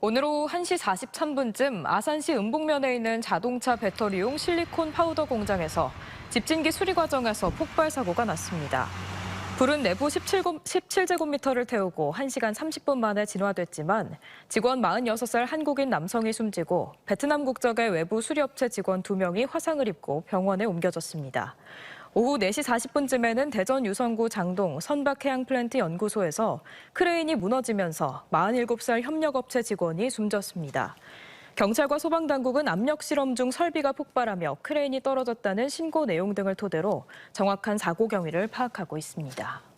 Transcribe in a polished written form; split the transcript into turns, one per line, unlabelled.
오늘 오후 1시 43분쯤 아산시 은북면에 있는 자동차 배터리용 실리콘 파우더 공장에서 집진기 수리 과정에서 폭발 사고가 났습니다. 불은 내부 17제곱미터를 태우고 1시간 30분 만에 진화됐지만 직원 46살 한국인 남성이 숨지고 베트남 국적의 외부 수리업체 직원 2명이 화상을 입고 병원에 옮겨졌습니다. 오후 4시 40분쯤에는 대전 유성구 장동 선박해양플랜트 연구소에서 크레인이 무너지면서 47살 협력업체 직원이 숨졌습니다. 경찰과 소방당국은 압력 실험 중 설비가 폭발하며 크레인이 떨어졌다는 신고 내용 등을 토대로 정확한 사고 경위를 파악하고 있습니다.